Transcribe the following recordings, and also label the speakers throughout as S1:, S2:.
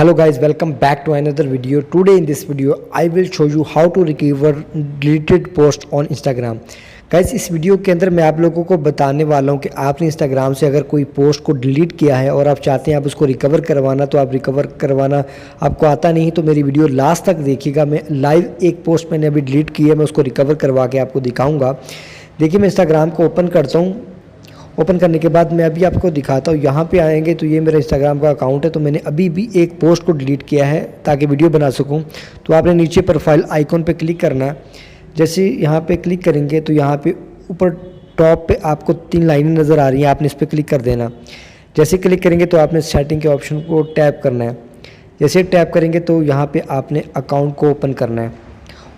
S1: Hello guys, welcome back to another video. Today in this video I will show you how to recover deleted post on Instagram. Guys इस video के अंदर मैं आप लोगों को बताने वाला हूं कि आपने इंस्टाग्राम से अगर कोई पोस्ट को डिलीट किया है और आप चाहते हैं आप उसको रिकवर करवाना, तो आप रिकवर करवाना आपको आता नहीं तो मेरी वीडियो लास्ट तक देखिएगा। मैं लाइव एक पोस्ट मैंने अभी डिलीट की है, मैं उसको रिकवर करवा के आपको दिखाऊँगा। देखिए मैं इंस्टाग्राम को ओपन करता हूँ। ओपन करने के बाद मैं अभी आपको दिखाता हूँ। यहाँ पे आएंगे तो ये मेरा इंस्टाग्राम का अकाउंट है, तो मैंने अभी भी एक पोस्ट को डिलीट किया है ताकि वीडियो बना सकूँ। तो आपने नीचे प्रोफाइल आइकॉन पे क्लिक करना है। जैसे यहाँ पे क्लिक करेंगे तो यहाँ पे ऊपर टॉप पे आपको 3 लाइनें नज़र आ रही हैं, आपने इस पर क्लिक कर देना। जैसे क्लिक करेंगे तो आपने सेटिंग के ऑप्शन को टैप करना है। जैसे टैप करेंगे तो यहाँ पर आपने अकाउंट को ओपन करना है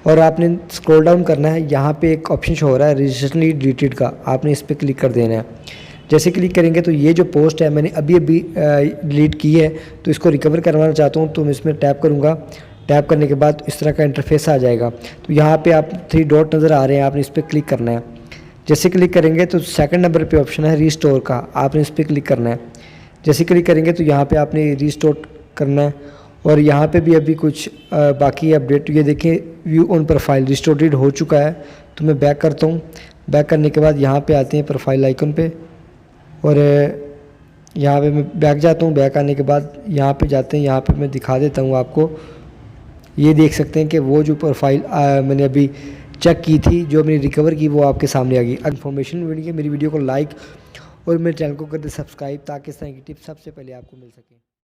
S1: और आपने स्क्रॉल डाउन करना है। यहाँ पे एक ऑप्शन शो हो रहा है रिसेंटली डिलीटेड का, आपने इस पर क्लिक कर देना है। जैसे क्लिक करेंगे तो ये जो पोस्ट है मैंने अभी डिलीट की है, तो इसको रिकवर करवाना चाहता हूँ तो मैं इसमें टैप करूँगा। टैप करने के बाद इस तरह का इंटरफेस आ जाएगा। तो यहाँ पे आप 3 डॉट नज़र आ रहे हैं, आपने इस पर क्लिक करना है। जैसे क्लिक करेंगे तो सेकंड नंबर पे ऑप्शन है रीस्टोर का, आपने इस पर क्लिक करना है। जैसे क्लिक करेंगे तो यहाँ पे आपने रीस्टोर करना है और यहाँ पे भी अभी कुछ बाकी अपडेट। ये देखें व्यू ऑन प्रोफाइल रिस्टोर्ड हो चुका है। तो मैं बैक करता हूँ। बैक करने के बाद यहाँ पे आते हैं प्रोफाइल आइकन पे और यहाँ पे मैं बैक जाता हूँ। बैक आने के बाद यहाँ पे जाते हैं, यहाँ पे मैं दिखा देता हूँ आपको। ये देख सकते हैं कि वो जो प्रोफाइल मैंने अभी चेक की थी, जो मैंने रिकवर की, वो आपके सामने आ गई। इन्फॉर्मेशन मिली है, मेरी वीडियो को लाइक और मेरे चैनल को कर दे सब्सक्राइब ताकि इस तरह की टिप्स सबसे पहले आपको मिल सके।